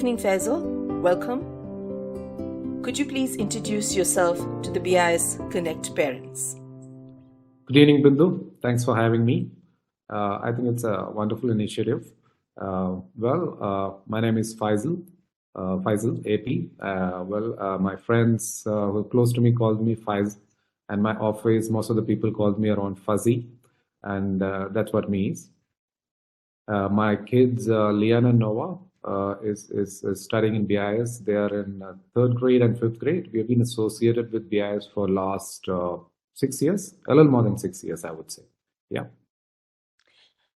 evening, Faizel. Welcome. Could you please introduce yourself to the BIS Connect parents? Good evening, Bindu. Thanks for having me. I think it's a wonderful initiative. My name is Faizel A P. My friends who are close to me called me Faiz, and my office, most of the people called me around Fuzzy, and that's what means. My kids, Liana and Noah, is studying in BIS. They are in third grade and fifth grade. We have been associated with BIS for last 6 years, a little more than 6 years, I would say. Yeah.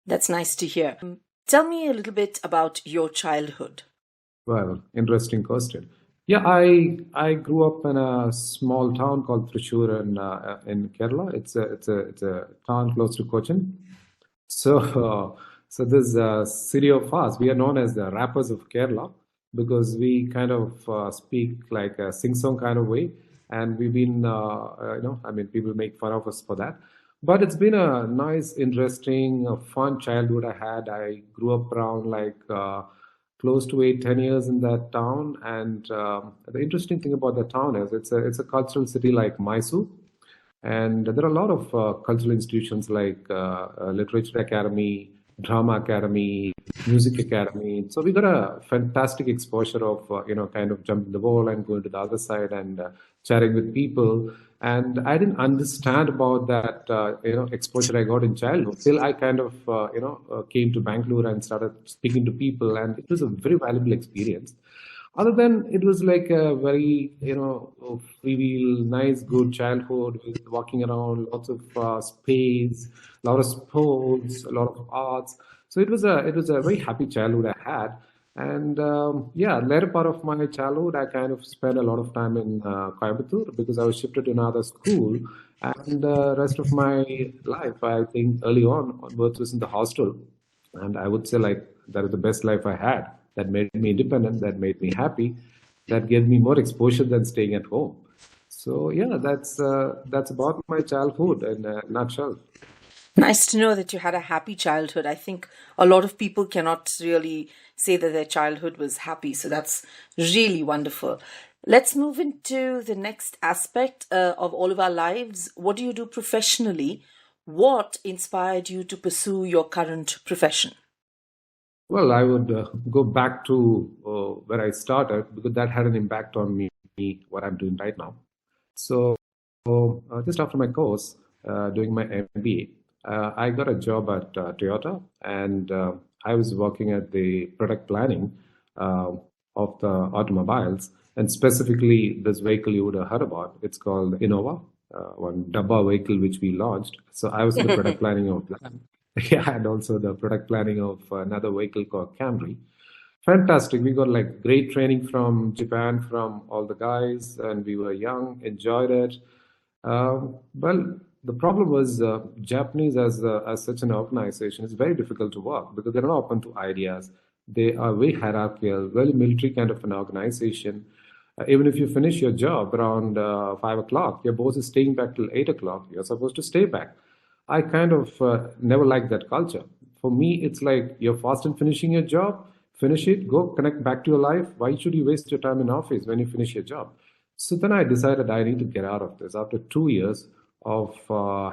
That's nice to hear. Tell me a little bit about your childhood. Well, interesting question. Yeah, I grew up in a small town called Thrissur in Kerala. It's a town close to Cochin. So this city of ours, we are known as the rappers of Kerala because we kind of speak like a sing-song kind of way, and we've been, people make fun of us for that. But it's been a nice, interesting, fun childhood I had. I grew up around close to 8-10 years in that town, and the interesting thing about the town is it's a cultural city like Mysore. And there are a lot of cultural institutions like Literature Academy, Drama Academy, Music Academy. So we got a fantastic exposure of, kind of jumping the wall and going to the other side and chatting with people. And I didn't understand about that, exposure I got in childhood till I kind of, came to Bangalore and started speaking to people. And it was a very valuable experience. Other than it was like a very, free-wheel, nice, good childhood with walking around, lots of space, a lot of sports, a lot of arts. So it was a very happy childhood I had. And later part of my childhood, I kind of spent a lot of time in Coimbatore because I was shifted to another school. And the rest of my life, I think early on, onwards was in the hostel. And I would say that is the best life I had. That made me independent, that made me happy, that gave me more exposure than staying at home. So yeah, that's about my childhood in a nutshell. Nice to know that you had a happy childhood. I think a lot of people cannot really say that their childhood was happy. So that's really wonderful. Let's move into the next aspect of all of our lives. What do you do professionally? What inspired you to pursue your current profession? Well, I would go back to where I started because that had an impact on me, what I'm doing right now. So just after my course, doing my MBA, I got a job at Toyota, and I was working at the product planning of the automobiles, and specifically this vehicle you would have heard about. It's called Innova, one Dabba vehicle which we launched. So I was in the product planning of that. Yeah, and also the product planning of another vehicle called Camry. Fantastic. We got great training from Japan, from all the guys, and we were young, enjoyed it. The problem was Japanese as such an organization is very difficult to work because they're not open to ideas. They are very hierarchical, very military kind of an organization. Even if you finish your job around 5 o'clock, your boss is staying back till 8 o'clock. You're supposed to stay back. I kind of never liked that culture. For me, it's like you're fast in finishing your job, finish it, go connect back to your life. Why should you waste your time in office when you finish your job? So then I decided I need to get out of this. After 2 years of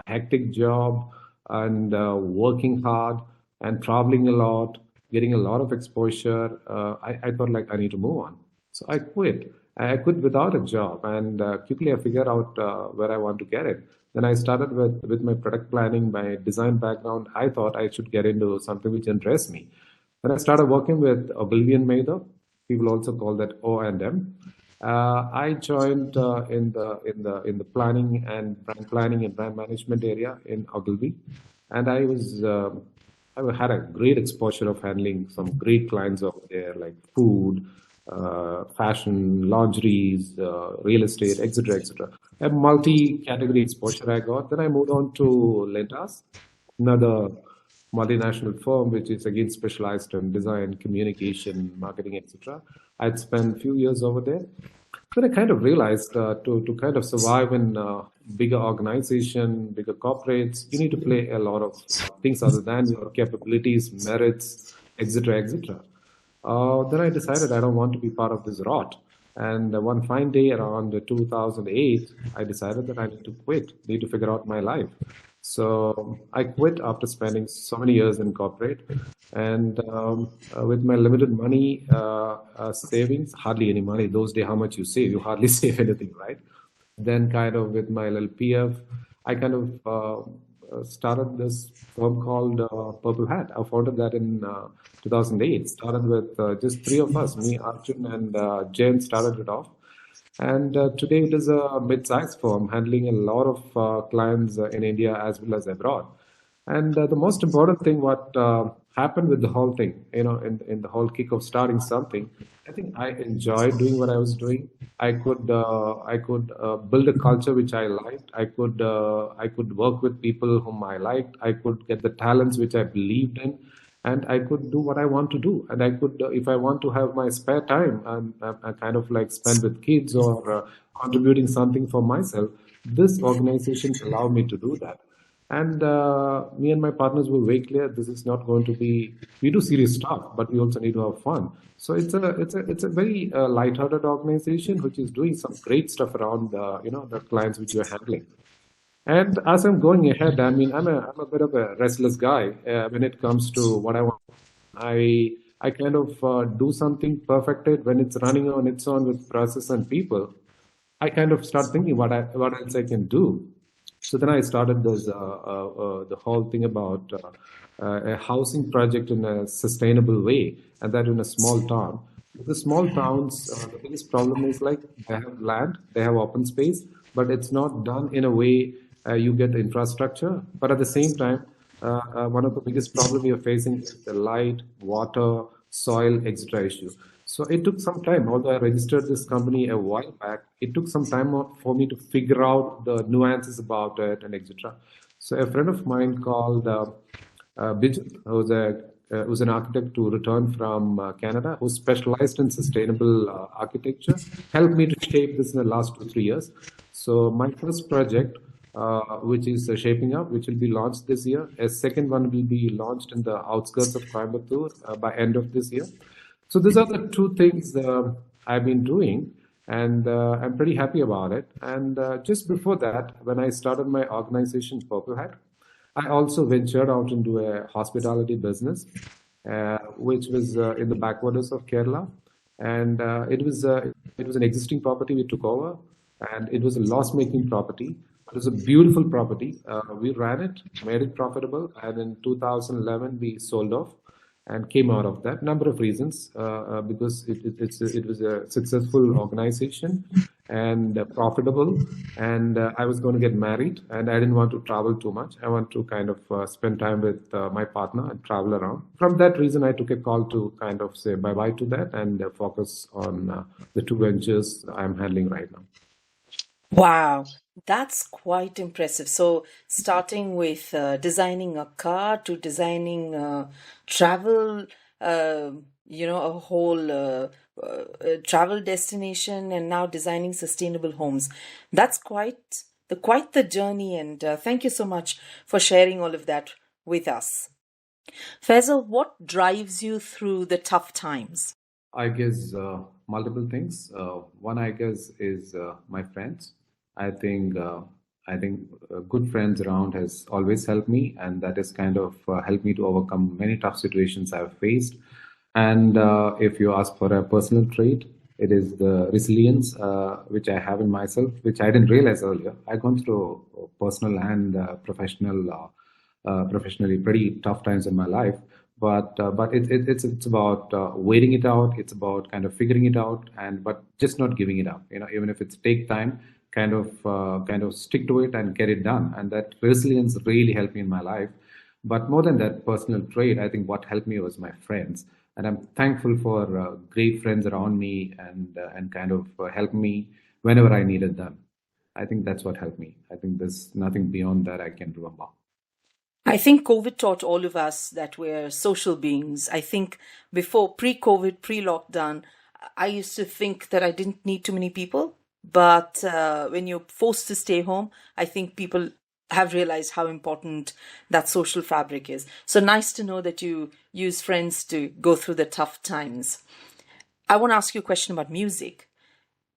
hectic job and working hard and traveling a lot, getting a lot of exposure, I thought I need to move on. So I quit. I quit without a job, and quickly I figured out where I want to get it. Then I started with my product planning, my design background. I thought I should get into something which interests me. Then I started working with Oblivion Mather. People also call that O&M. I joined in the planning and brand management area in Ogilvy, and I had a great exposure of handling some great clients over there like food, fashion, lingeries, real estate, etc., etc. A multi-category exposure I got. Then I moved on to Lentas, another multinational firm which is again specialized in design, communication, marketing, etc. I'd spent a few years over there. Then I kind of realized to kind of survive in bigger organization, bigger corporates, you need to play a lot of things other than your capabilities, merits, etc., etc. Then I decided I don't want to be part of this rot. And one fine day around 2008, I decided that I need to quit, need to figure out my life. So I quit after spending so many years in corporate, and with my limited money savings, hardly any money. Those days, how much you save? You hardly save anything, right? Then, kind of with my little PF, I kind of started this firm called Purple Hat. I founded that in 2008. Started with just three of us, me, Arjun, and Jen started it off. And today it is a mid-sized firm handling a lot of clients in India as well as abroad. And the most important thing, what happened with the whole thing, in the whole kick of starting something, I think I enjoyed doing what I was doing. I could build a culture which I liked. I could work with people whom I liked. I could get the talents which I believed in, and I could do what I want to do. And I could, if I want to have my spare time and I kind of like spend with kids or contributing something for myself, this organization allowed me to do that. And me and my partners were very clear. This is not going to be. We do serious stuff, but we also need to have fun. So it's a very lighthearted organization which is doing some great stuff around the clients which you're handling. And as I'm going ahead, I mean, I'm a bit of a restless guy when it comes to what I want. I kind of do something perfected when it's running on its own with process and people. I kind of start thinking what else I can do. So then I started this the whole thing about a housing project in a sustainable way, and that in a small town. The small towns, the biggest problem is like they have land, they have open space, but it's not done in a way you get infrastructure. But at the same time, one of the biggest problem we are facing is the light, water, soil, etc. issue. So it took some time. Although I registered this company a while back, it took some time for me to figure out the nuances about it and etc. So a friend of mine called Bijit, who's an architect to return from Canada, who specialized in sustainable architecture, helped me to shape this in the last 2 3 years. So my first project, which is shaping up, which will be launched this year. A second one will be launched in the outskirts of Coimbatore by end of this year. So these are the two things I've been doing, and I'm pretty happy about it. And just before that, when I started my organization, Purple Hat, I also ventured out into a hospitality business, which was in the backwaters of Kerala, and it was an existing property we took over, and it was a loss-making property. It was a beautiful property. We ran it, made it profitable, and in 2011 we sold off and came out of that. Number of reasons, because it was a successful organization and profitable, and I was going to get married, and I didn't want to travel too much. I want to kind of spend time with my partner and travel around. From that reason, I took a call to kind of say bye bye to that and focus on the two ventures I'm handling right now. Wow, that's quite impressive. So, starting with designing a car to designing travel, uh, a whole travel destination, and now designing sustainable homes. That's quite the journey. And thank you so much for sharing all of that with us. Faisal, what drives you through the tough times? I guess multiple things. One, I guess, is my friends. I think good friends around has always helped me, and that has kind of helped me to overcome many tough situations I've faced. And if you ask for a personal trait, it is the resilience which I have in myself, which I didn't realize earlier. I've gone through personal and professionally pretty tough times in my life, but it's about waiting it out. It's about kind of figuring it out, and but just not giving it up. Even if it's take time, kind of stick to it and get it done. And that resilience really helped me in my life. But more than that personal trait, I think what helped me was my friends, and I'm thankful for great friends around me and kind of helped me whenever I needed them. I think that's what helped me. I think there's nothing beyond that I can remember. I think COVID taught all of us that we're social beings. I think before pre-COVID, pre-lockdown, I used to think that I didn't need too many people. But when you're forced to stay home, I think people have realized how important that social fabric is. So nice to know that you use friends to go through the tough times. I want to ask you a question about music.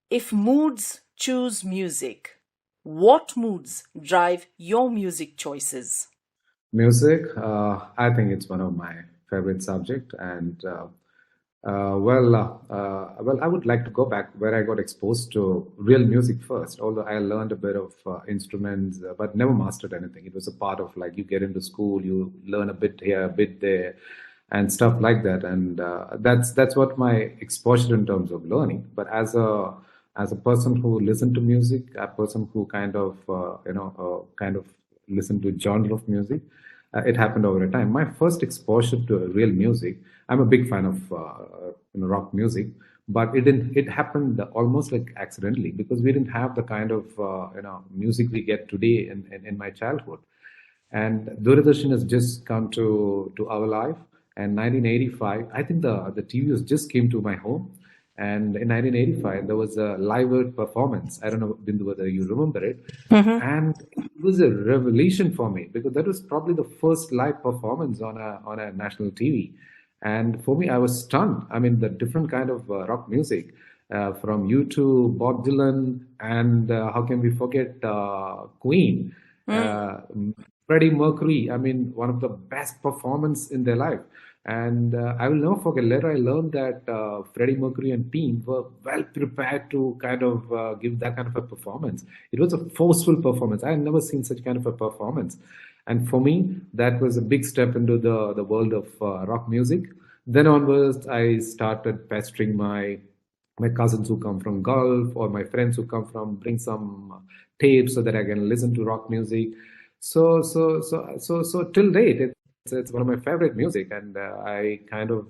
If moods choose music, what moods drive your music choices? Music, I think it's one of my favorite subject, and well, I would like to go back where I got exposed to real music first. Although I learned a bit of instruments, but never mastered anything. It was a part of like you get into school, you learn a bit here, a bit there, and stuff like that. And that's what my exposure in terms of learning. But as a person who listened to music, a person who kind of kind of listen to genre of music. It happened over a time. My first exposure to real music. I'm a big fan of rock music, but it didn't. It happened almost like accidentally because we didn't have the kind of music we get today in my childhood. And Doordarshan has just come to our life. And 1985, I think the TV was just came to my home. And in 1985, there was a live Earth performance. I don't know, Bindu, whether you remember it. And it was a revelation for me because that was probably the first live performance on a national TV. And for me, I was stunned. I mean, the different kind of rock music, from U2, Bob Dylan, and how can we forget Queen, uh, Freddie Mercury. I mean, one of the best performance in their life. And I will never forget. Later, I learned that Freddie Mercury and team were well prepared to kind of give that kind of a performance. It was a forceful performance. I had never seen such kind of a performance. And for me, that was a big step into the world of rock music. Then onwards, I started pestering my cousins who come from Gulf or my friends who come from bring some tapes so that I can listen to rock music. So till date, it's one of my favorite music, and I kind of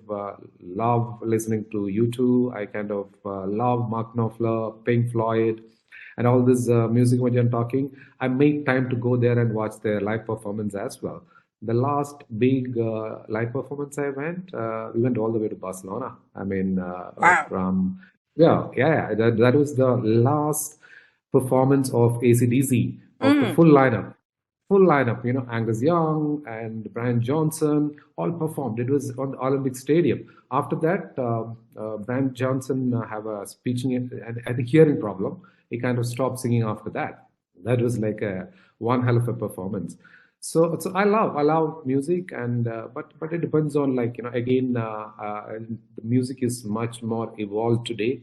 love listening to U2. I kind of love Mark Knopfler, Pink Floyd, and all this music when you're talking. I make time to go there and watch their live performance as well. The last big live performance I went, we went all the way to Barcelona. I mean, Wow. from yeah. That was the last performance of AC/DC of the Mm. full lineup. Angus Young and Brian Johnson all performed. It was on the Olympic Stadium. After that, Brian Johnson have a speaking and I think hearing problem. He kind of stopped singing after that. That was like a one hell of a performance. So I love music, and but it depends on like again the music is much more evolved today.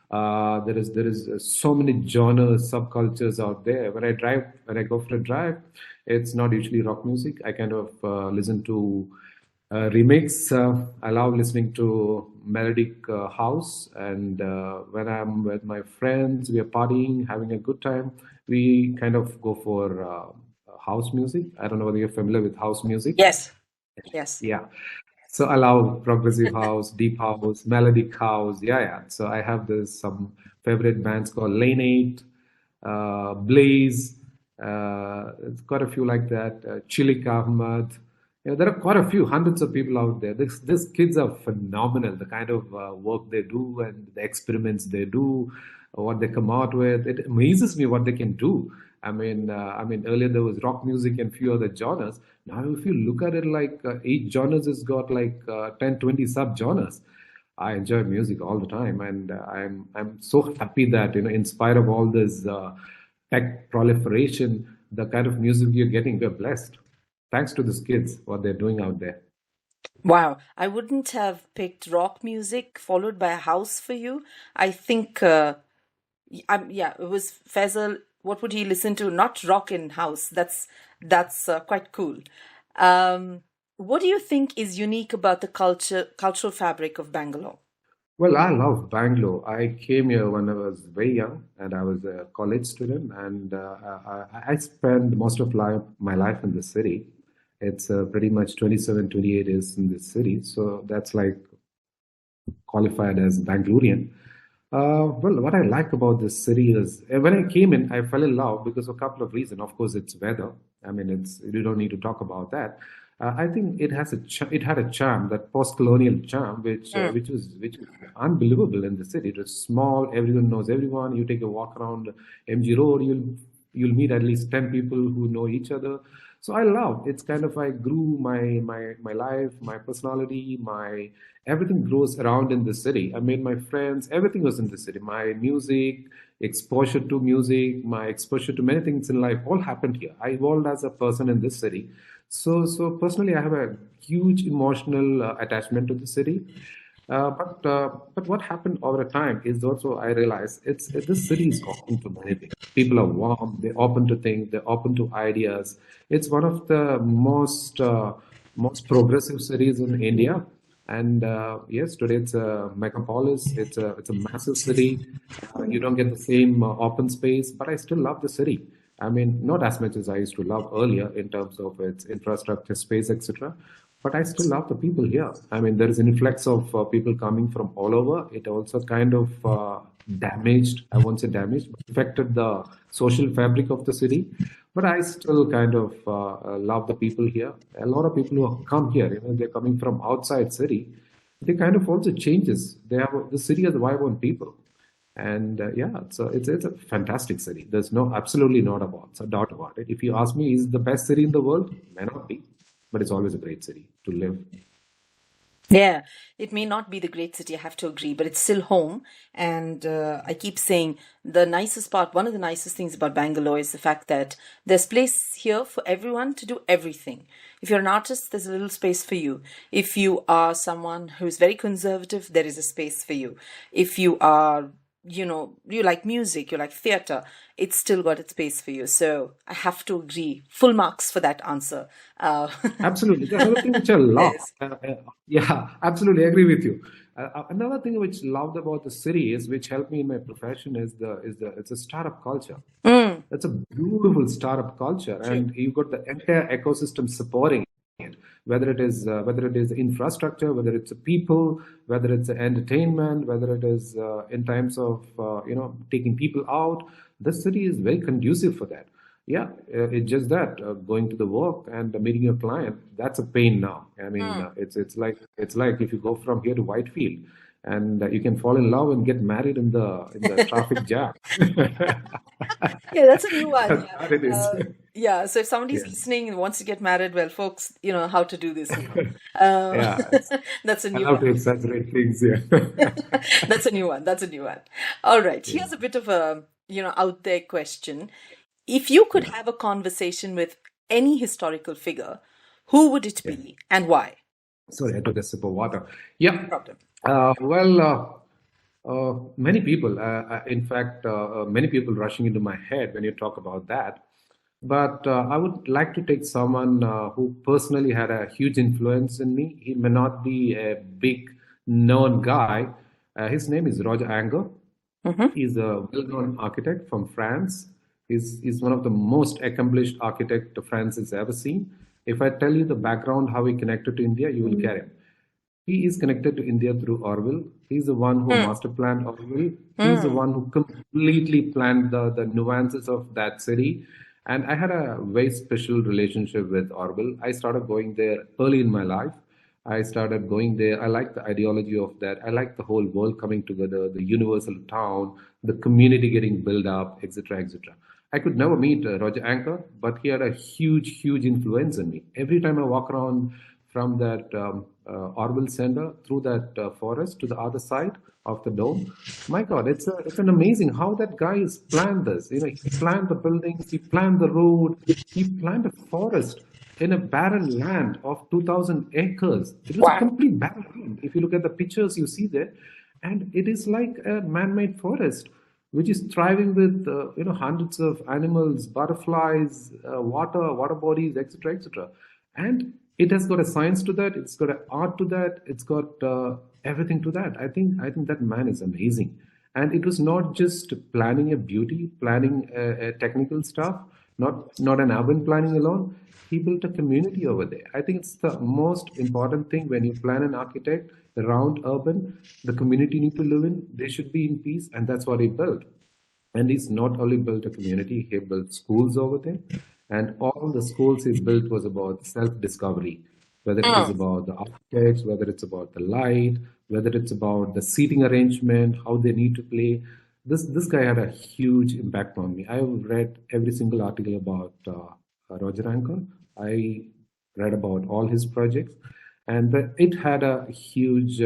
There is so many genres, subcultures out there. When I go for a drive, it's not usually rock music. I kind of listen to remix. I love listening to melodic house, and when I'm with my friends, we are partying, having a good time. We kind of go for house music. I don't know whether you're familiar with house music. Yes. Yes. Yeah. So I love progressive house, deep house, melodic house. Yeah. So I have this some favorite bands called Lane 8, Blaze. It's got a few like that. Chilik Ahmad. There are quite a few hundreds of people out there. These kids are phenomenal. The kind of work they do and the experiments they do, what they come out with. It amazes me what they can do. I mean, earlier there was rock music and few other genres. Now, if you look at it, like each genres has got like 10, 20 sub-genres. I enjoy music all the time, and I'm so happy that in spite of all this tech proliferation, the kind of music we're getting, we're blessed. Thanks to these kids, what they're doing out there. Wow. I wouldn't have picked rock music followed by a house for you. I think, yeah, it was Faisal. What would he listen to? Not rock and house. That's quite cool. What do you think is unique about the cultural fabric of Bangalore? Well, I love Bangalore. I came here when I was very young, and I was a college student, and I spent most of my life in the city. It's pretty much 27, 28 years in this city, so that's like qualified as Bangalorean. Well, what I like about this city is when I came in, I fell in love because of a couple of reasons. Of course, it's weather. I mean, it's you don't need to talk about that. I think it had a charm, that post-colonial charm, Mm. which was unbelievable in the city. It was small, everyone knows everyone. You take a walk around MG Road, you'll meet at least 10 people who know each other. So I love it's kind of I grew my life, my personality, my everything grows around in the city. I made my friends, everything was in the city. My music, exposure to music, my exposure to many things in life all happened here. I evolved as a person in this city. So personally, I have a huge emotional attachment to the city. But what happened over time is also I realized this city is open to many things. People are warm, they're open to things, they're open to ideas. It's one of the most progressive cities in India. And yes, today it's a megapolis. It's a massive city. You don't get the same open space, but I still love the city. I mean, not as much as I used to love earlier in terms of its infrastructure, space, etc. But I still love the people here. I mean, there is an influx of people coming from all over. It also kind of damaged, I won't say damaged, but affected the social fabric of the city. But I still kind of love the people here. A lot of people who come here, they're coming from outside city. They kind of also changes. They have the city has a vibrant people. And yeah, so it's a fantastic city. There's no absolutely not about a doubt about it. If you ask me, is it the best city in the world? May not be, but it's always a great city to live. Yeah, it may not be the great city, I have to agree, but it's still home. And I keep saying the nicest part, one of the nicest things about Bangalore is the fact that there's place here for everyone to do everything. If you're an artist, there's a little space for you. If you are someone who's very conservative, there is a space for you. If you are, you like music, you like theater, it's still got its space for you. So I have to agree. Full marks for that answer. Uh, Absolutely. That's another thing which I love. yes. Yeah, absolutely agree with you. Another thing which loved about the city is which helped me in my profession is the it's a startup culture. Mm, It's a beautiful startup culture, true. and you've got the entire ecosystem supporting it. Whether it is infrastructure, whether it's a people, whether it's entertainment, whether it is in terms of taking people out. The city is very conducive for that. Yeah, it's just that going to the work and meeting your client, that's a pain now. I mean, Mm. it's like if you go from here to Whitefield, and you can fall in love and get married in the traffic jam. Yeah, that's a new one. Yeah. That it is. Yeah. So if somebody's Yeah. listening and wants to get married, well, folks, you know how to do this now. Uh, Yeah. that's a I new love one. to exaggerate things. Yeah. That's a new one. That's a new one. All right. Yeah. Here's a bit of a, out there question. If you could Yeah. have a conversation with any historical figure, who would it Yeah. be and why? Sorry, I took a sip of water. No Yeah. problem. Many people, in fact, many people rushing into my head when you talk about that. But I would like to take someone who personally had a huge influence in me. He may not be a big known guy. His name is Roger Anger. Mm-hmm. He's a well-known architect from France. He's one of the most accomplished architect France has ever seen. If I tell you the background, how he connected to India, you will get it. He is connected to India through Orwell. He's the one who Mm, master planned Orwell. He's the mm, one who completely planned the nuances of that city. And I had a very special relationship with Orwell. I started going there early in my life. I started going there. I like the ideology of that. I like the whole world coming together, the universal town, the community getting built up, etc., etc. I could never meet Roger Anker, but he had a huge, huge influence on me. Every time I walk around from that Orville Center through that forest to the other side of the dome, my God, it's an amazing how that guy has planned this. He planned the buildings, he planned the road, he planned a forest in a barren land of 2,000 acres. It was a wow. complete barren land. If you look at the pictures you see there, and it is like a man-made forest which is thriving with hundreds of animals, butterflies, water bodies, etc., etc. And it has got a science to that. It's got an art to that. It's got everything to that. I think that man is amazing. And it was not just planning a beauty, planning a technical stuff, not an urban planning alone. He built a community over there. I think it's the most important thing when you plan an architect around urban, the community need to live in, they should be in peace, and that's what he built. And he's not only built a community, he built schools over there. And all the schools he built was about self-discovery, whether it is Mm, about the architects, whether it's about the light, whether it's about the seating arrangement, how they need to play. this guy had a huge impact on me. I have read every single article about Roger Anker. I read about all his projects, and it had a huge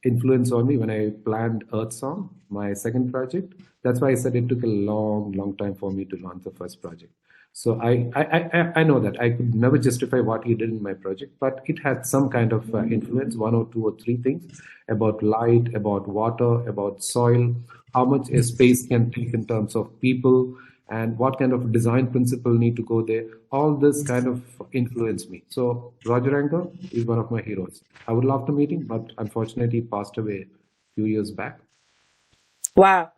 influence on me when I planned Earth Song, my second project. That's why I said it took a long, long time for me to launch the first project. So I know that I could never justify what he did in my project, but it had some kind of influence, one or two or three things about light, about water, about soil, how much a space can take in terms of people, and what kind of design principle need to go there. All this kind of influenced me. So Roger Anker is one of my heroes. I would love to meet him, but unfortunately, he passed away a few years back. Wow.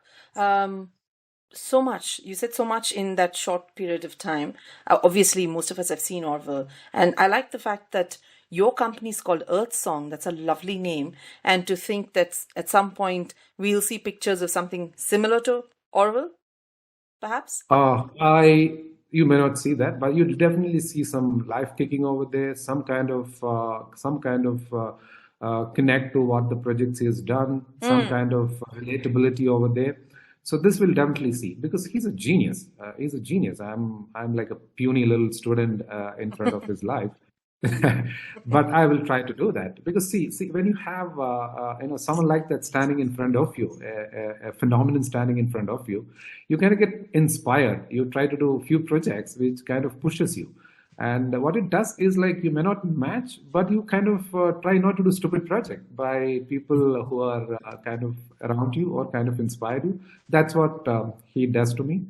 So much. You said so much in that short period of time. Obviously, most of us have seen Orwell. And I like the fact that your company is called Earth Song. That's a lovely name. And to think that at some point we'll see pictures of something similar to Orwell, perhaps? I You may not see that, but you definitely see some life kicking over there, some kind of connect to what the project has done, some kind of relatability over there. So this will definitely see because he's a genius. He's a genius. I'm like a puny little student in front of his life. But I will try to do that because see, when you have someone like that standing in front of you, a phenomenon standing in front of you, you kind of get inspired. You try to do a few projects which kind of pushes you, and what it does is like you may not match, but you kind of try not to do stupid project by people who are kind of around you or kind of inspired you. That's what he does to me.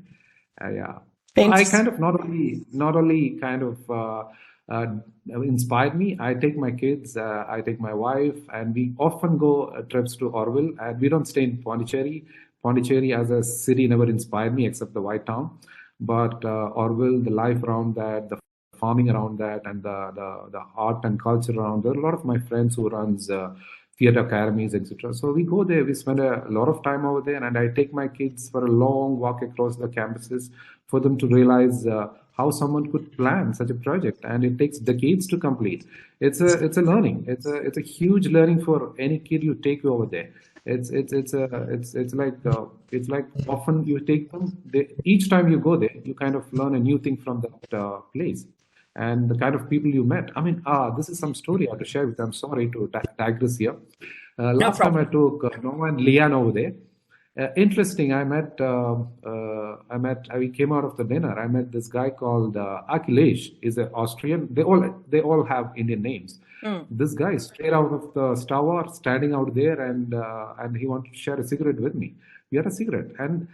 Yeah. So I kind Interesting. of not only kind of uh, inspired me. I take my kids, I take my wife, and we often go trips to Orville. And we don't stay in Pondicherry. Pondicherry as a city never inspired me except the White Town. But Orville, the life around that, the farming around that, and the art and culture around there. A lot of my friends who runs theater academies, etc. So we go there. We spend a lot of time over there, and I take my kids for a long walk across the campuses for them to realize how someone could plan such a project, and it takes decades to complete. It's a learning. It's a huge learning for any kid you take over there. It's like often you take them. Each time you go there, you kind of learn a new thing from that place and the kind of people you met. I mean, this is some story I have to share with you. I'm sorry to digress here. No Last time I problem. took Noah and Leanne over there. Interesting. We came out of the dinner. I met this guy called Akhilesh. Is an Austrian. They all have Indian names. This guy is straight out of the Star Wars, standing out there, and he wanted to share a cigarette with me. We had a cigarette, and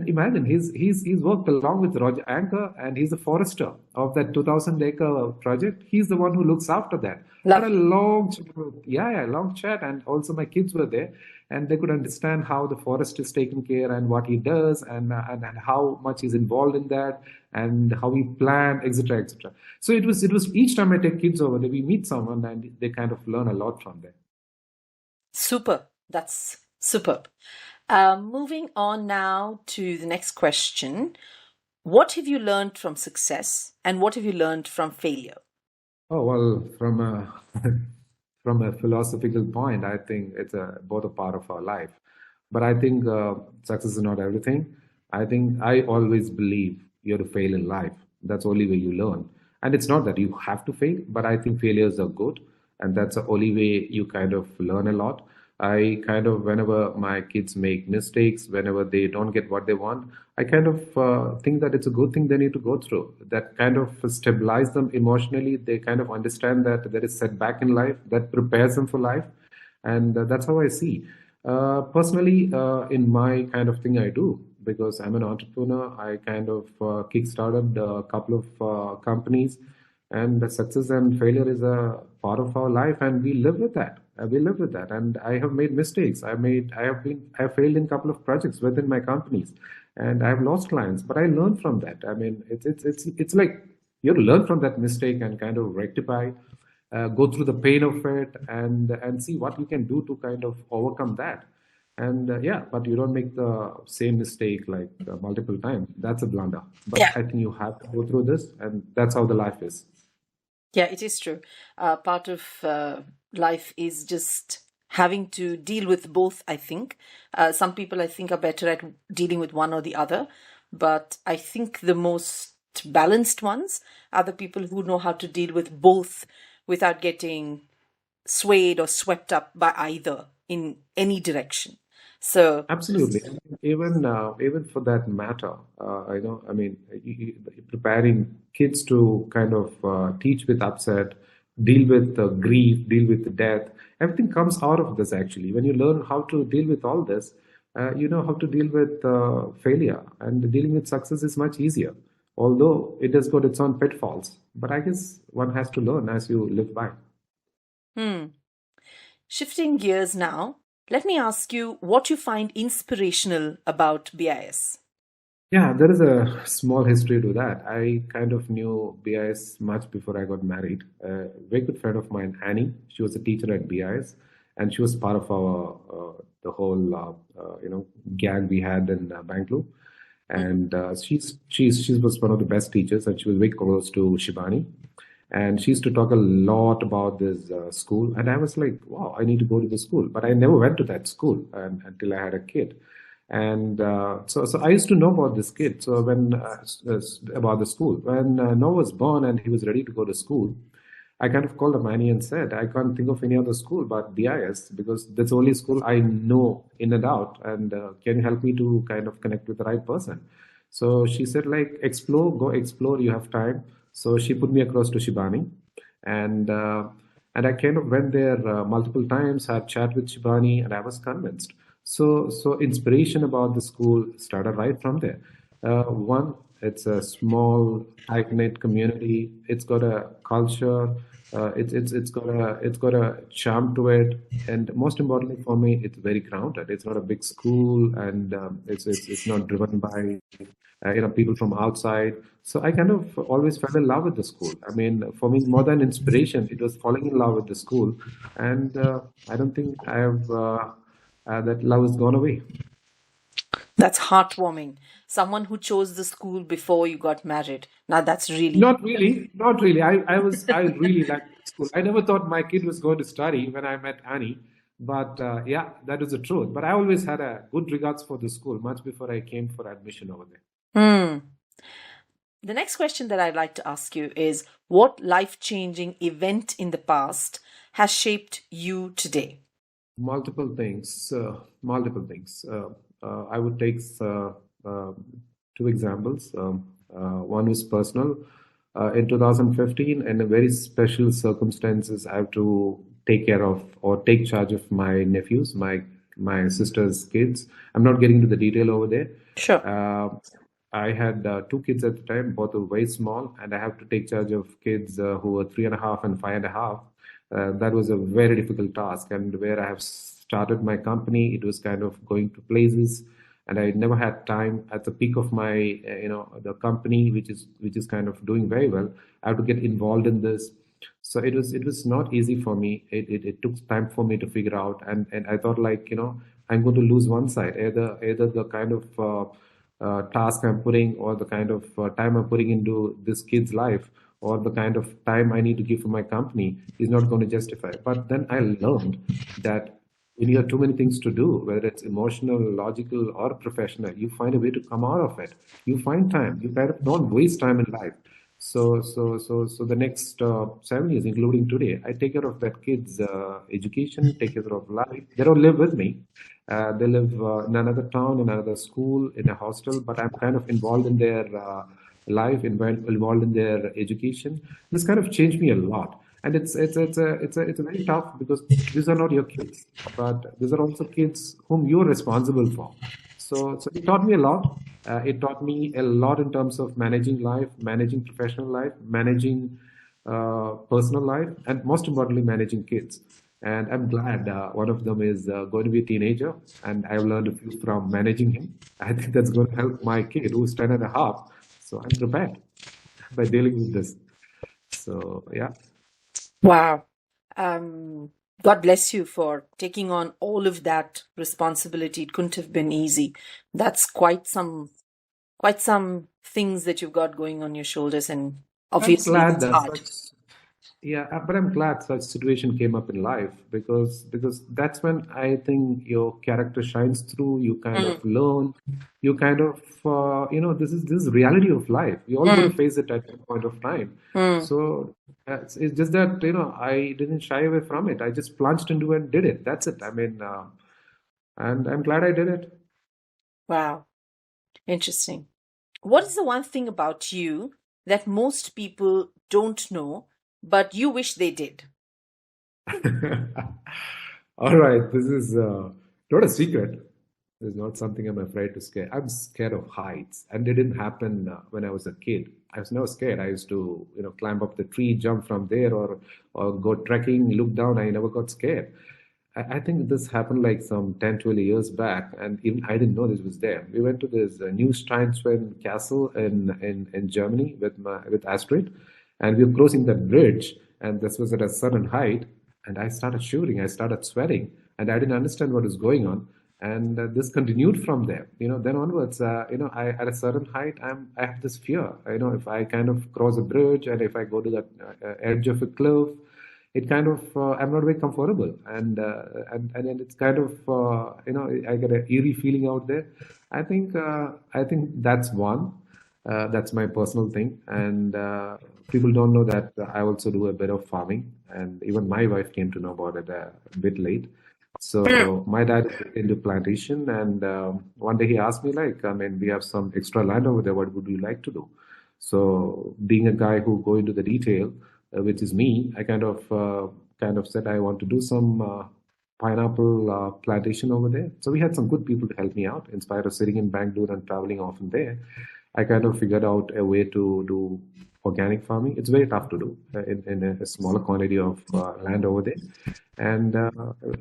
imagine he's worked along with Roger Anker, and he's a forester of that 2,000 acre project. He's the one who looks after that. Had a Lovely. long chat, yeah, long chat, and also my kids were there, and they could understand how the forest is taken care and what he does, and how much he's involved in that, and how he planned, etc., etc. So it was each time I take kids over there, we meet someone, and they kind of learn a lot from there. Super. That's superb. Moving on now to the next question. What have you learned from success and what have you learned from failure? Oh, well, from a from a philosophical point, I think it's both a part of our life. But I think success is not everything. I think I always believe you have to fail in life. That's the only way you learn. And it's not that you have to fail, but I think failures are good, and that's the only way you kind of learn a lot. I kind of, whenever my kids make mistakes, whenever they don't get what they want, I kind of think that it's a good thing they need to go through. That kind of stabilize them emotionally. They kind of understand that there is setback in life that prepares them for life, and that's how I see. Personally, in my kind of thing I do, because I'm an entrepreneur, I kind of kickstarted a couple of companies, and the success and failure is a part of our life, and we live with that. We live with that, and I have made mistakes. I have failed in a couple of projects within my companies, and I have lost clients, but I learned from that. I mean, it's like you have to learn from that mistake and kind of rectify, go through the pain of it, and see what you can do to kind of overcome that. And yeah, but you don't make the same mistake like multiple times. That's a blunder. But Yeah. I think you have to go through this, and that's how the life is. Yeah, it is true. Part of life is just having to deal with both, I think. Some people, I think, are better at dealing with one or the other, but I think the most balanced ones are the people who know how to deal with both without getting swayed or swept up by either in any direction. So, Absolutely. And even for that matter, I mean, preparing kids to kind of teach with upset, deal with grief, deal with death, everything comes out of this actually. When you learn how to deal with all this, you know how to deal with failure, and dealing with success is much easier. Although it has got its own pitfalls, but I guess one has to learn as you live by. hmm. Shifting gears now, let me ask you what you find inspirational about BIS. Yeah, there is a small history to that. I kind of knew BIS much before I got married. A very good friend of mine, Annie, she was a teacher at BIS, and she was part of our the whole gang we had in Bangalore. And she was one of the best teachers, and she was very close to Shibani. And she used to talk a lot about this school, and I was like, wow, I need to go to the school, but I never went to that school until I had a kid. And so I used to know about this kid. So when about the school, when Noah was born and he was ready to go to school, I kind of called Amani and said, I can't think of any other school but BIS because that's the only school I know in and out. And can you help me to kind of connect with the right person? So she said, like, explore, go explore, you have time. So she put me across to Shibani. And and I kind of went there multiple times, had chat with Shibani, and I was convinced. So inspiration about the school started right from there. One, it's a small, tight-knit community. It's got a culture. It's got a charm to it, and most importantly for me, it's very grounded. It's not a big school, and it's not driven by people from outside. So I kind of always fell in love with the school. I mean, for me, more than inspiration, it was falling in love with the school, and I don't think I have that love has gone away. That's heartwarming. Someone who chose the school before you got married. Now that's really. Not really, not really. I really liked school. I never thought my kid was going to study when I met Annie, but yeah, that is the truth. But I always had a good regards for the school much before I came for admission over there. Hmm. The next question that I'd like to ask you is what life-changing event in the past has shaped you today? Multiple things, multiple things. I would take uh, two examples. One is personal. In 2015, in a very special circumstances, I have to take care of or take charge of my nephews, my sister's kids. I'm not getting into the detail over there. Sure. I had two kids at the time, both were very small, and I have to take charge of kids who were 3.5 and 5.5. That was a very difficult task, and where I have started my company, it was kind of going to places, and I never had time at the peak of my, the company, which is kind of doing very well. I have to get involved in this, so it was not easy for me. It took time for me to figure out, and I thought like I'm going to lose one side, either the kind of task I'm putting or the kind of time I'm putting into this kid's life or the kind of time I need to give for my company is not going to justify. But then I learned that when you have too many things to do, whether it's emotional, logical, or professional, you find a way to come out of it. You find time. You kind of don't waste time in life. So the next 7 years, including today, I take care of that kid's education, take care of life. They don't live with me. They live in another town, in another school, in a hostel, but I'm kind of involved in their life, involved in their education. This kind of changed me a lot. And it's a very tough because these are not your kids, but these are also kids whom you're responsible for. So it taught me a lot. It taught me a lot in terms of managing life, managing professional life, managing personal life, and most importantly, managing kids. And I'm glad one of them is going to be a teenager, and I've learned a few from managing him. I think that's going to help my kid who's 10 and a half. So I'm prepared by dealing with this. So yeah. Wow. God bless you for taking on all of that responsibility. It couldn't have been easy. That's quite some things that you've got going on your shoulders, and I'm obviously glad it's that hard. such Yeah, but I'm glad such situation came up in life because that's when I think your character shines through. You kind of Mm, learn, you kind of this is reality of life. We all got to mm, face it at some point of time. mm. So it's just that I didn't shy away from it. I just plunged into it and did it. That's it. I mean, and I'm glad I did it. Wow, interesting. What is the one thing about you that most people don't know, but you wish they did? All right, this is not a secret. It's not something I'm afraid to scare. I'm scared of heights, and it didn't happen when I was a kid. I was never scared. I used to, climb up the tree, jump from there, or go trekking, look down. I never got scared. I think this happened like some 10, 20 years back, and even I didn't know this was there. We went to this Neuschwanstein castle in Germany with Astrid, and we were crossing that bridge, and this was at a certain height, and I started shivering, I started sweating, and I didn't understand what was going on. And this continued from there. Then onwards, I at a certain height, I have this fear. If I kind of cross a bridge and if I go to the edge of a cliff, it kind of I'm not very comfortable, and then it's kind of I get an eerie feeling out there. I think that's one. That's my personal thing, and people don't know that I also do a bit of farming, and even my wife came to know about it a bit late. So my dad is into plantation, and one day he asked me, like, I mean, we have some extra land over there. What would you like to do? So, being a guy who go into the detail, which is me, I kind of said I want to do some pineapple plantation over there. So we had some good people to help me out. In spite of sitting in Bangalore and traveling often there, I kind of figured out a way to do organic farming. It's very tough to do in a smaller quantity of land over there, and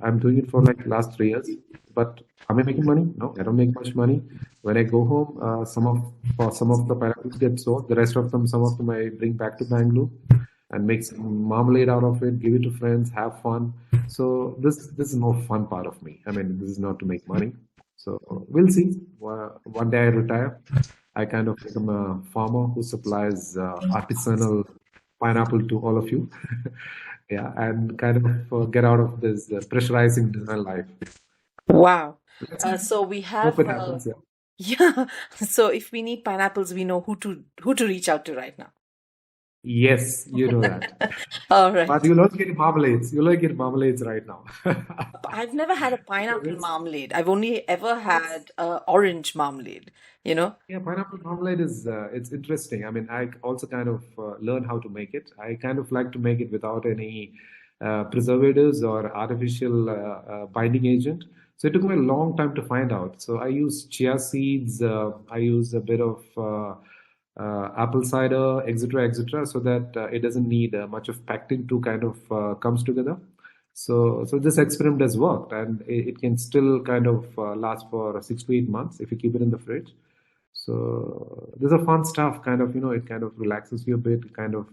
I'm doing it for like last 3 years. But am I making money? No, I don't make much money. When I go home, some of the pineapples get sold. The rest of them, some of them I bring back to Bangalore and make some marmalade out of it, give it to friends, have fun. So this is more fun part of me. I mean, this is not to make money. So we'll see. One day I retire. I kind of become a farmer who supplies artisanal pineapple to all of you. Yeah, and kind of get out of this pressurizing design life. Wow. Let's see. So we Hope have it happens. Yeah. yeah. So if we need pineapples, we know who to reach out to right now. Yes, you know that. All But right. you'll also get marmalades. You'll only get marmalades right now. I've never had a So pineapple this, marmalade. I've only ever yes. had orange marmalade, you know? Yeah, pineapple marmalade is it's interesting. I mean, I also kind of learn how to make it. I kind of like to make it without any preservatives or artificial binding agent. So it took me a long time to find out. So I use chia seeds. I use a bit of apple cider, etc., etc., so that it doesn't need much of pectin to kind of comes together. So this experiment has worked, and it can still kind of last for 6 to 8 months if you keep it in the fridge. So these are fun stuff. Kind of, it kind of relaxes you a bit. Kind of,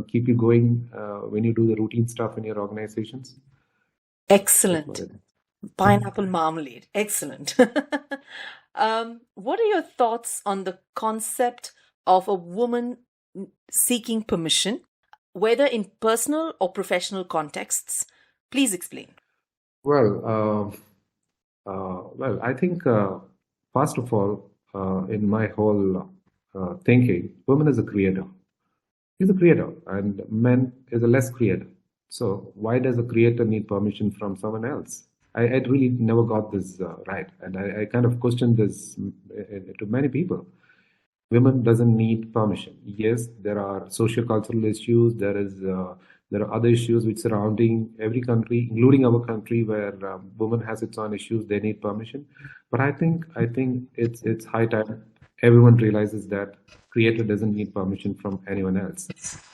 keep you going when you do the routine stuff in your organizations. That's what Excellent. it is. Pineapple marmalade. Excellent. What are your thoughts on the concept of a woman seeking permission, whether in personal or professional contexts? Please explain. Well, I think first of all, in my whole thinking, woman is a creator. He's a creator, and man is a less creator. So why does a creator need permission from someone else? I really never got this right, and I kind of questioned this to many people. Women doesn't need permission. Yes, there are socio-cultural issues. There are other issues which surrounding every country, including our country, where women has its own issues. They need permission. But I think it's high time everyone realizes that creator doesn't need permission from anyone else.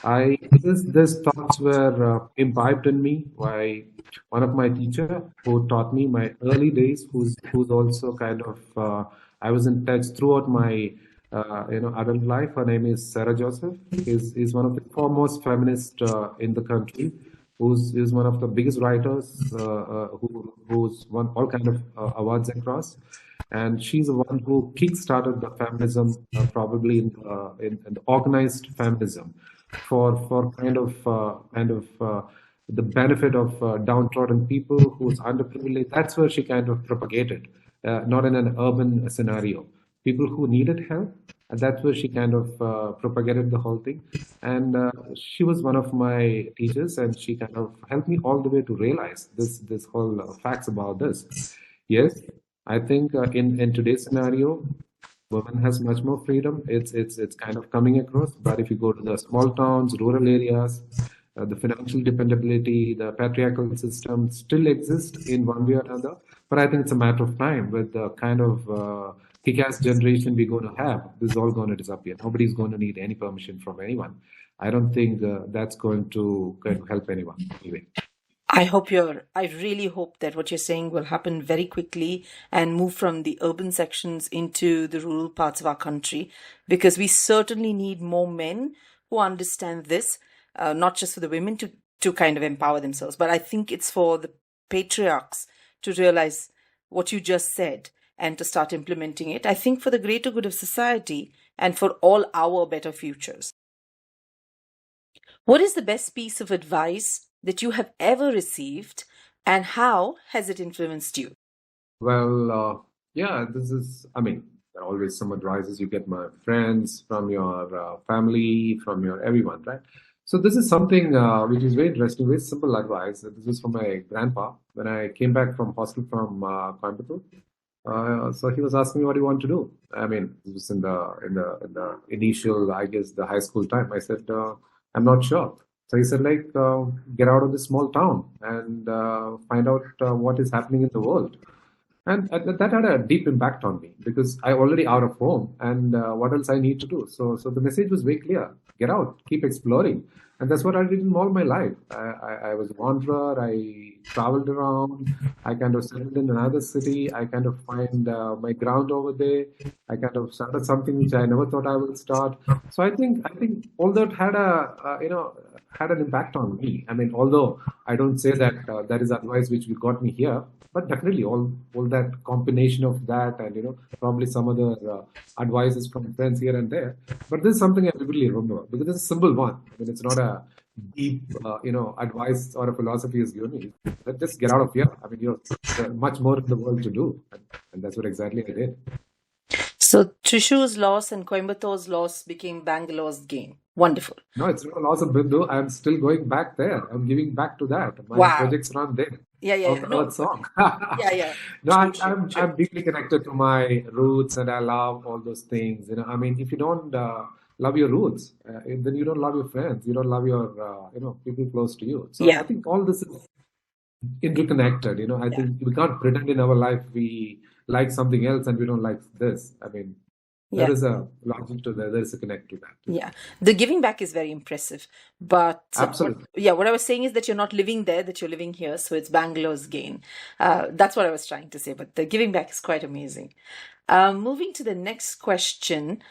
I this thoughts were imbibed in me by one of my teacher who taught me my early days, who's also kind of I was in touch throughout my adult life. Her name is Sarah Joseph. Is one of the foremost feminists in the country. Who's is one of the biggest writers who's won all kind of awards across, and she's the one who kick-started the feminism, probably in the organized feminism. for the benefit of downtrodden people who's underprivileged. That's where she kind of propagated, not in an urban scenario. People who needed help, and that's where she kind of propagated the whole thing. And she was one of my teachers, and she kind of helped me all the way to realize this whole facts about this. Yes, I think in today's scenario, women has much more freedom. It's kind of coming across. But if you go to the small towns, rural areas, the financial dependability, the patriarchal system still exists in one way or another. But I think it's a matter of time with the kind of kick-ass generation we're going to have. This is all going to disappear. Nobody's going to need any permission from anyone. I don't think that's going to help anyone anyway. I really hope that what you're saying will happen very quickly and move from the urban sections into the rural parts of our country, because we certainly need more men who understand this, not just for the women to kind of empower themselves, but I think it's for the patriarchs to realize what you just said and to start implementing it. I think for the greater good of society and for all our better futures. What is the best piece of advice that you have ever received, and how has it influenced you? Well, yeah, I mean, there are always some advices you get my friends, from your family, from your everyone, right? So this is something which is very interesting, very simple advice. This is from my grandpa when I came back from hospital from Coimbatore. So he was asking me, what do you want to do? I mean, this was in the initial, I guess, the high school time. I said, I'm not sure. So he said, like, get out of this small town and find out what is happening in the world. And that had a deep impact on me because I already out of home, and what else I need to do. So the message was very clear: get out, keep exploring, and that's what I did in all my life. I was a wanderer. I traveled around. I kind of settled in another city. I kind of find my ground over there. I kind of started something which I never thought I would start. So I think all that had had an impact on me. I mean, although I don't say that that is advice which got me here, but definitely all that combination of that, and probably some other advices from friends here and there. But this is something I vividly remember because it's a simple one. I mean, it's not a deep advice or a philosophy is given me. But just get out of here. I mean, there's much more in the world to do, and that's what exactly I did. So Trishu's loss and Coimbatore's loss became Bangalore's gain. Wonderful. No, it's not a loss of Bindu. I'm still going back there. I'm giving back to that. My Wow. projects run there. Yeah. On the No, Earth song. yeah. No, True, true, I'm true. deeply connected to my roots, and I love all those things. I mean, if you don't love your roots, then you don't love your friends. You don't love your people close to you. So I Yeah, think all this is interconnected. I yeah, think we can't pretend in our life we like something else and we don't like this. I mean, there yeah, is a logic to that. There is a connect to that. yeah. The giving back is very impressive. But Absolutely. what I was saying is that you're not living there, that you're living here. So it's Bangalore's gain. That's what I was trying to say. But the giving back is quite amazing. Moving to the next question.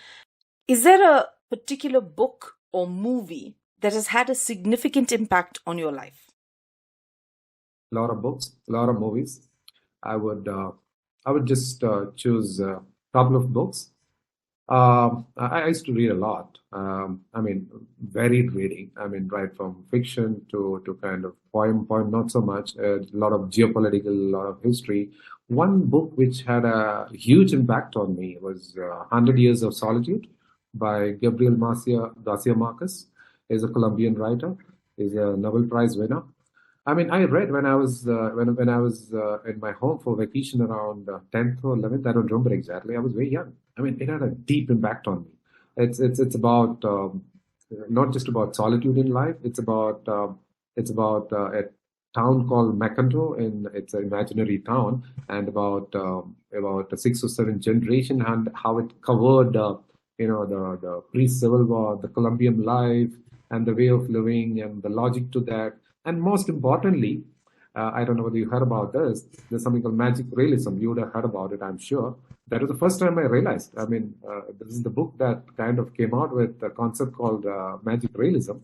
Is there a particular book or movie that has had a significant impact on your life? A lot of books, a lot of movies. I would just choose a couple of books. I used to read a lot. I mean, varied reading. I mean, right from fiction to kind of poem, not so much. A lot of geopolitical, a lot of history. One book which had a huge impact on me was "100 Years of Solitude" by Gabriel Garcia Marquez. He's a Colombian writer. He's a Nobel Prize winner. I mean, I read when I was when I was in my home for vacation around 10th or 11th. I don't remember exactly. I was very young. I mean, it had a deep impact on me. It's about not just about solitude in life. It's about a town called Macanto, in it's an imaginary town, and about a 6 or 7 generation, and how it covered the pre-civil war, the Colombian life, and the way of living, and the logic to that, and most importantly, I don't know whether you heard about this. There's something called magic realism. You would have heard about it, I'm sure. That was the first time I realized. I mean, this is the book that kind of came out with a concept called magic realism,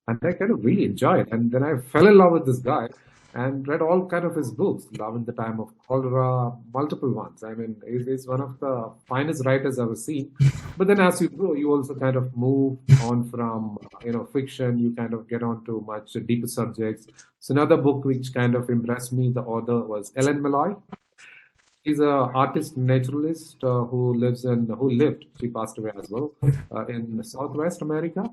and I kind of really enjoyed it. And then I fell in love with this guy, and read all kind of his books. Love in the Time of Cholera, multiple ones. I mean, he's one of the finest writers I've ever seen. But then as you grow, you also kind of move on from fiction. You kind of get on to much deeper subjects. So another book which kind of impressed me, the author was Ellen Malloy. She's an artist naturalist who lived. She passed away as well in Southwest America.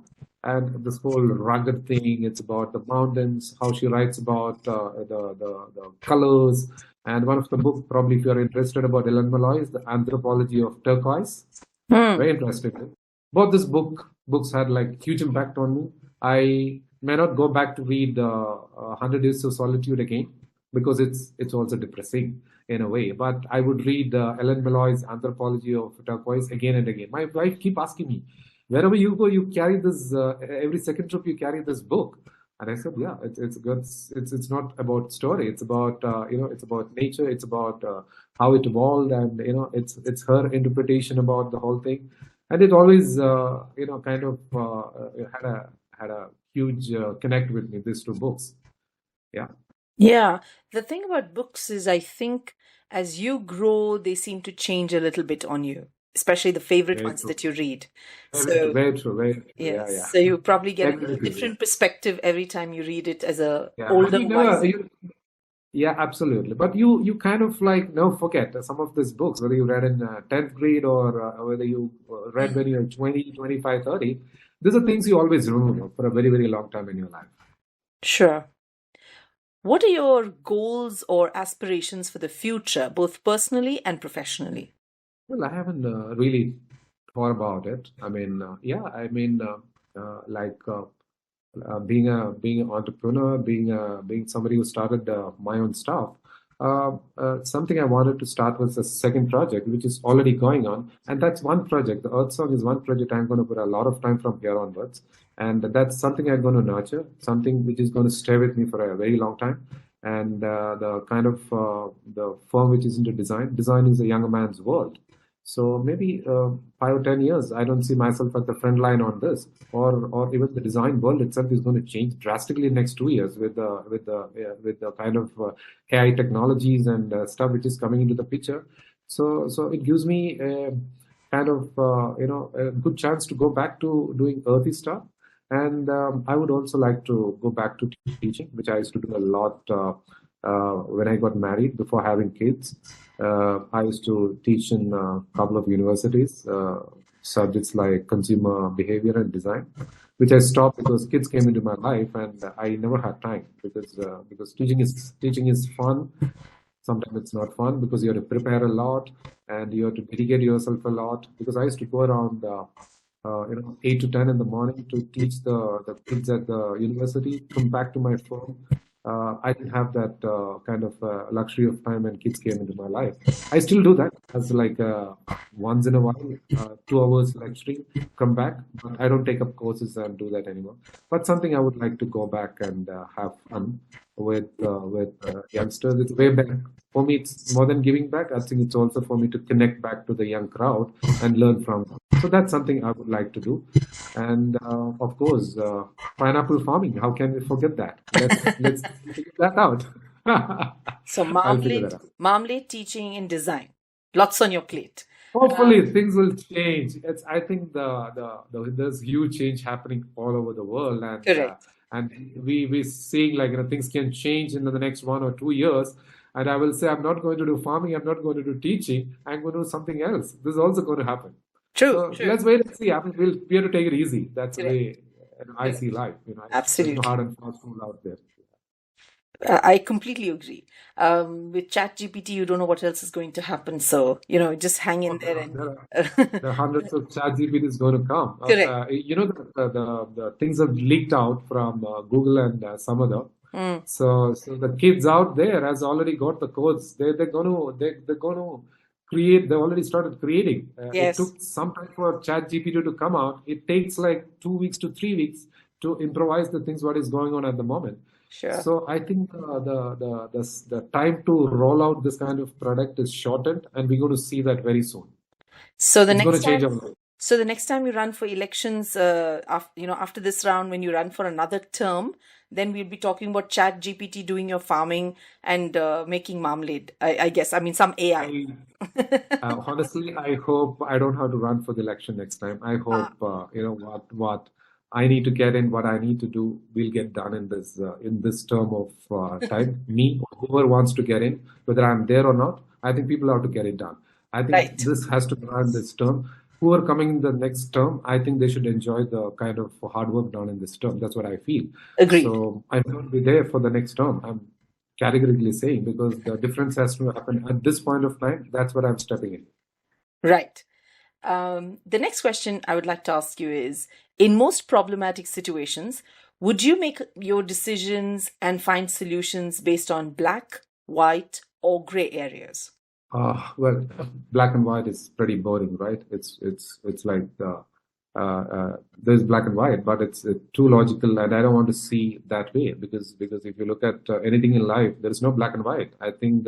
And this whole rugged thing, it's about the mountains, how she writes about the colors. And one of the book, probably if you're interested about Ellen Malloy, is The Anthropology of Turquoise. Very interesting. Both these books had like huge impact on me. I may not go back to read 100 Years of Solitude again because it's also depressing in a way. But I would read Ellen Malloy's Anthropology of Turquoise again and again. My wife keep asking me, wherever you go, you carry this. Every second trip, you carry this book. And I said, yeah, it's good. It's not about story. It's about it's about nature. It's about how it evolved, and it's her interpretation about the whole thing. And it always kind of had a huge connect with me. These two books, yeah. Yeah, the thing about books is I think as you grow, they seem to change a little bit on you, especially the favorite Very ones true. that you read. Very true. So, Very true. Very true. Yeah, yes, yeah. so you probably get a Agree little with you. different perspective every time you read it as a Yeah, and older, you never, wiser. yeah, absolutely. But you kind of like never forget some of these books, whether you read in 10th grade or whether you read when you're 20, 25, 30. These are things you always remember for a very, very long time in your life. Sure. What are your goals or aspirations for the future, both personally and professionally? Well, I haven't really thought about it. I mean, yeah, I mean, like being an entrepreneur, being somebody who started my own stuff. Something I wanted to start was a second project, which is already going on, and that's one project. The Earth Song is one project I'm going to put a lot of time from here onwards, and that's something I'm going to nurture, something which is going to stay with me for a very long time. And the kind of the firm which is into design. Design is a younger man's world. So maybe 5 or 10 years, I don't see myself at the front line on this, or even the design world itself is going to change drastically in the next 2 years with the kind of AI technologies and stuff which is coming into the picture. So it gives me a kind of a good chance to go back to doing earthy stuff, and I would also like to go back to teaching, which I used to do a lot when I got married before having kids. I used to teach in a couple of universities, subjects like consumer behavior and design, which I stopped because kids came into my life and I never had time because teaching is fun. Sometimes it's not fun because you have to prepare a lot and you have to dedicate yourself a lot. Because I used to go around 8 to 10 in the morning to teach the kids at the university, come back to my firm. I didn't have that kind of luxury of time when kids came into my life. I still do that as like once in a while, 2 hours lecturing, come back. But I don't take up courses and do that anymore. But something I would like to go back and have fun with youngsters. It's way back. For me, it's more than giving back. I think it's also for me to connect back to the young crowd and learn from them. So that's something I would like to do. And of course, pineapple farming. How can we forget that? Let's figure that out. So I'll figure that out. marmalade teaching in design. Lots on your plate. Hopefully, things will change. I think there's huge change happening all over the world, Correct. and we seeing like things can change in the next 1 or 2 years. And I will say I'm not going to do farming. I'm not going to do teaching. I'm going to do something else. This is also going to happen. True, So true. let's wait and see. I mean, we have to take it easy. That's the Correct. way I see life. There's no Absolutely. hard and fast rule out there. I completely agree. With ChatGPT, you don't know what else is going to happen. So, just hang in there There are hundreds of chat GPTs going to come. Correct. The things have leaked out from Google and some other. Mm. So the kids out there has already got the codes. They're going to create. They already started creating. It Yes. took some time for chat GPT to come out. It takes like 2 weeks to 3 weeks to improvise the things what is going on at the moment. Sure. So I think the time to roll out this kind of product is shortened, and we're going to see that very soon. So the It's going next to change time, our life. So the next time you run for elections, after this round, when you run for another term, then we'll be talking about Chat GPT doing your farming and making marmalade. I guess. I mean, some AI. I honestly, I hope I don't have to run for the election next time. I Ah, hope what I need to get in, what I need to do, will get done in this term of time. Me, or whoever wants to get in, whether I'm there or not, I think people have to get it done. I think right. this has to be done this term. Who are coming in the next term, I think they should enjoy the kind of hard work done in this term. That's what I feel. Agreed. So I will not be there for the next term. I'm categorically saying because the difference has to happen at this point of time. That's what I'm stepping in. Right. The next question I would like to ask you is, in most problematic situations, would you make your decisions and find solutions based on black, white, or gray areas? Well, black and white is pretty boring, right? It's like there's black and white, but it's too logical, and I don't want to see that way because if you look at anything in life, there is no black and white. I think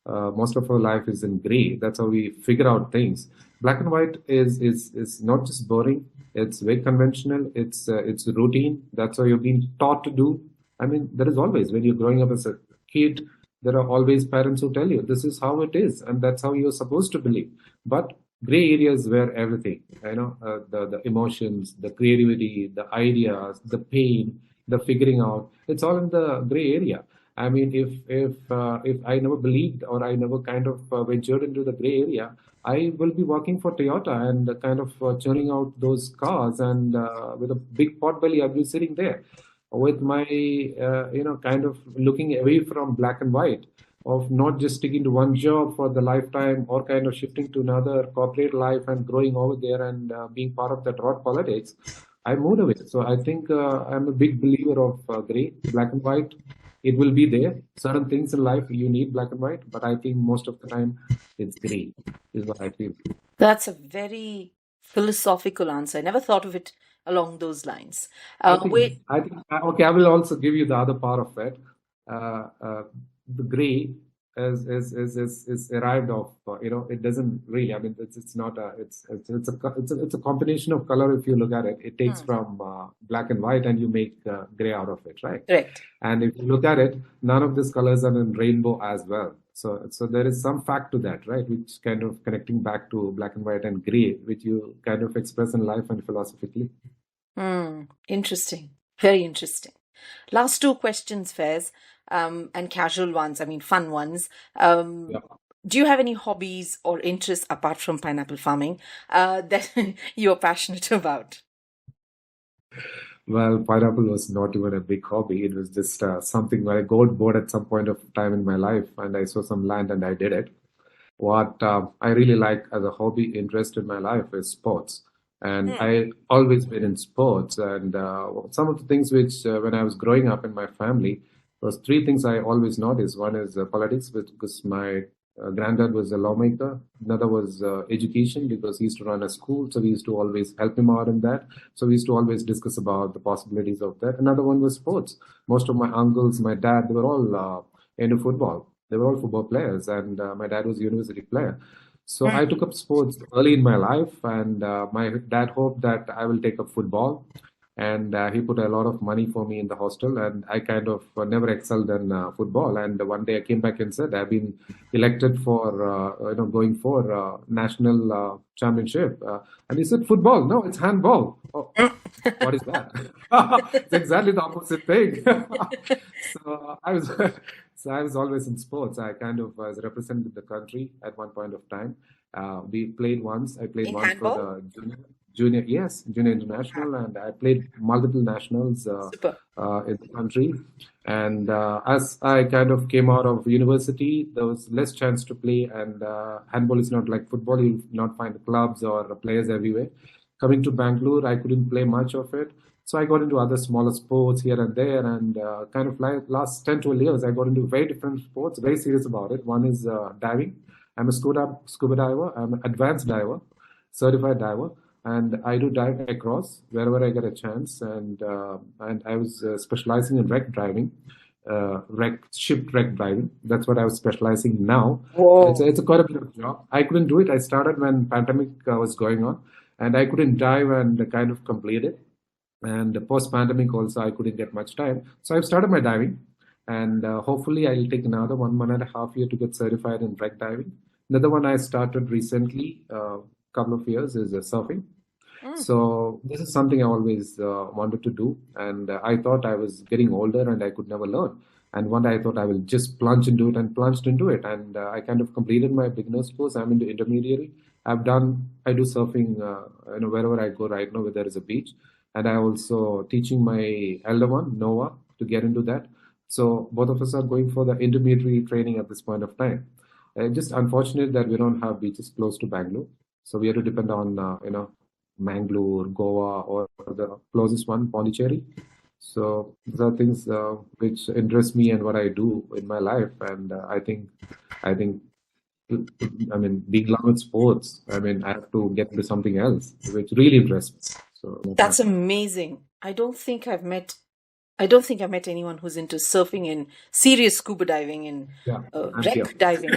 most of our life is in gray. That's how we figure out things. Black and white is not just boring. It's very conventional. It's routine. That's how you've been taught to do. I mean, there is always when you're growing up as a kid, there are always parents who tell you this is how it is, and that's how you're supposed to believe. But gray areas where everything, the emotions, the creativity, the ideas, the pain, the figuring out, it's all in the gray area. I mean, if I never believed or I never kind of ventured into the gray area, I will be working for Toyota and kind of churning out those cars, and with a big pot belly, I'll be sitting there with my kind of looking away from black and white, of not just sticking to one job for the lifetime or kind of shifting to another corporate life and growing over there and being part of that hot politics. I moved away. So I think I'm a big believer of gray, black and white. It will be there. Certain things in life you need black and white, but I think most of the time it's gray, is what I feel. That's a very philosophical answer. I never thought of it along those lines. I think, Wait, okay, I will also give you the other part of it. The gray is arrived of, it doesn't really, I mean, it's not a, it's a combination of color. If you look at it, it takes from black and white and you make gray out of it, right? correct. And if you look at it, none of these colors are in rainbow as well. So there is some fact to that, right? Which kind of connecting back to black and white and gray, which you kind of express in life and philosophically. Interesting. Very interesting. Last two questions, Faiz, and casual ones, I mean, fun ones. Yeah. Do you have any hobbies or interests apart from pineapple farming that you're passionate about? Well, pineapple was not even a big hobby. It was just something where I got bored at some point of time in my life, and I saw some land and I did it. What I really like as a hobby interest in my life is sports. And I always been in sports. And some of the things which, when I was growing up in my family, was three things I always noticed. One is politics, because my granddad was a lawmaker. Another was education, because he used to run a school. So we used to always help him out in that. So we used to always discuss about the possibilities of that. Another one was sports. Most of my uncles, my dad, they were all into football. They were all football players, and my dad was a university player. So I took up sports early in my life, and my dad hoped that I will take up football. And he put a lot of money for me in the hostel, and I kind of never excelled in football. And one day I came back and said, "I've been elected for going for national championship." And he said, "Football? No, it's handball." Oh, what is that? It's exactly the opposite thing. So I was so I was always in sports. I kind of was represented the country at one point of time. We played once. I played In once for handball? the junior, yes, junior international, and I played multiple nationals Super. in the country. And as I kind of came out of university, there was less chance to play, and handball is not like football. You not find clubs or players everywhere. Coming to Bangalore, I couldn't play much of it. So I got into other smaller sports here and there, and kind of like last 10, 12 years, I got into very different sports, very serious about it. One is diving. I'm a scuba diver. I'm an advanced diver, certified diver, and I do dive across wherever I get a chance. And I was specializing in wreck driving, shipwreck driving. That's what I was specializing now. Whoa. It's a quite a bit of job. I couldn't do it. I started when pandemic was going on. and I couldn't dive and kind of complete it. And post-pandemic also, I couldn't get much time. So I've started my diving, and hopefully I'll take another 1.5 year to get certified in wreck diving. Another one I started recently, couple of years, is surfing. So this is something I always wanted to do, and I thought I was getting older and I could never learn. And one day I thought I will just plunge into it, and plunged into it, and I kind of completed my beginner's course. I'm into intermediary. I do surfing, wherever I go right now, where there is a beach, and I also teaching my elder one Noah to get into that. So both of us are going for the intermediary training at this point of time. Just unfortunate that we don't have beaches close to Bangalore, so we have to depend on Mangalore, Goa, or the closest one, Pondicherry. So these are things which interest me and what I do in my life, and I think, I mean, being love with sports, I mean, I have to get into something else which really interests me. So That's amazing. I don't think I've met anyone who's into surfing and serious scuba diving and yeah, I'm here. wreck diving.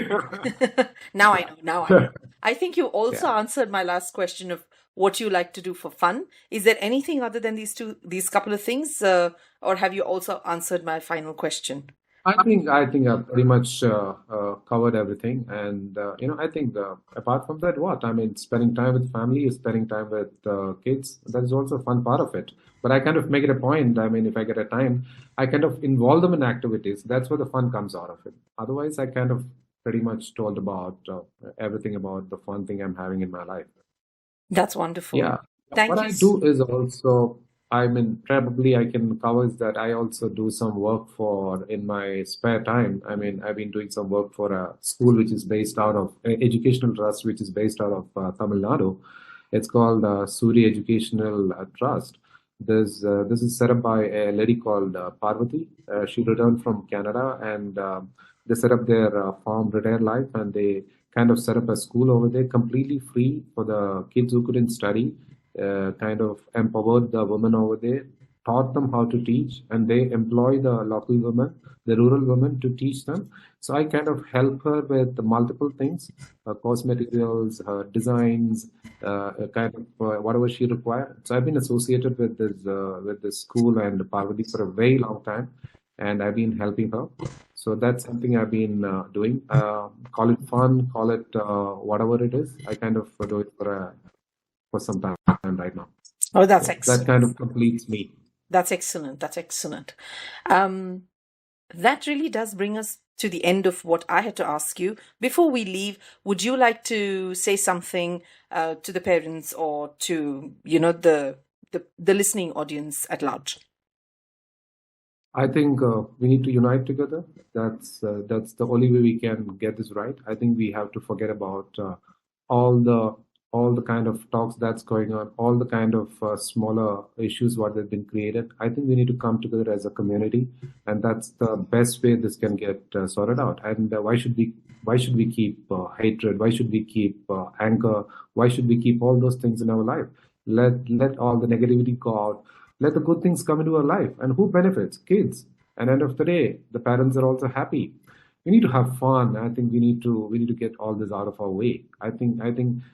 Now I know. Now I know. I think you also Yeah. answered my last question of what you like to do for fun. Is there anything other than these couple of things, or have you also answered my final question? I think I've pretty much covered everything, and I think apart from that, what I mean, spending time with family, spending time with kids, that is also a fun part of it. But I kind of make it a point. I mean, if I get a time, I kind of involve them in activities. That's where the fun comes out of it. Otherwise, I kind of pretty much told about everything about the fun thing I'm having in my life. That's wonderful. Yeah. What Thank you. I do is also, I mean, probably I can cover is that I also do some work for in my spare time. I mean, I've been doing some work for a school which is based out of educational trust, which is based out of Tamil Nadu. It's called Suri Educational Trust. This is set up by a lady called Parvati. She returned from Canada, and they set up their farm retire life, and they kind of set up a school over there completely free for the kids who couldn't study. Kind of empowered the women over there, taught them how to teach, and they employ the local women, the rural women, to teach them. So I kind of help her with the multiple things, her course materials, her designs, kind of whatever she requires. So I've been associated with this school and Parvati for a very long time, and I've been helping her. So that's something I've been doing. Call it fun, call it whatever it is. I kind of do it for some time right now. Oh, that's So that excellent. kind of completes me. That's excellent. That's excellent. That really does bring us to the end of what I had to ask you. Before we leave, would you like to say something to the parents or to the listening audience at large? I think we need to unite together. That's the only way we can get this right. I think we have to forget about all the kind of talks that's going on, all the kind of smaller issues what have been created. I think we need to come together as a community, and that's the best way this can get sorted out. And why should we keep hatred? Why should we keep anger? Why should we keep all those things in our life? Let all the negativity go out. Let the good things come into our life. And who benefits? Kids. And end of the day, the parents are also happy. We need to have fun. I think we need to get all this out of our way. I think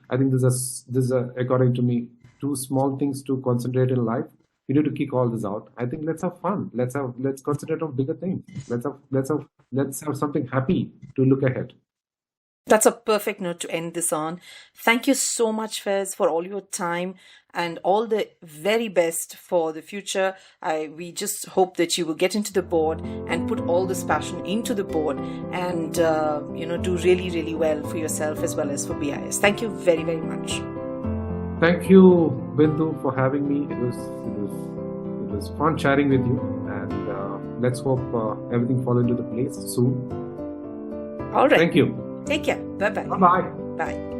this is according to me, two small things to concentrate in life. We need to kick all this out. I think let's have fun. Let's concentrate on bigger things. Let's have something happy to look ahead. That's a perfect note to end this on. Thank you so much, Faiz, for all your time and all the very best for the future. We just hope that you will get into the board and put all this passion into the board and do really, really well for yourself as well as for BIS. Thank you very, very much. Thank you, Bindu, for having me. It was fun chatting with you, and let's hope everything fall into the place soon. All right. Thank you. Take care. Bye-bye. Bye bye. Bye.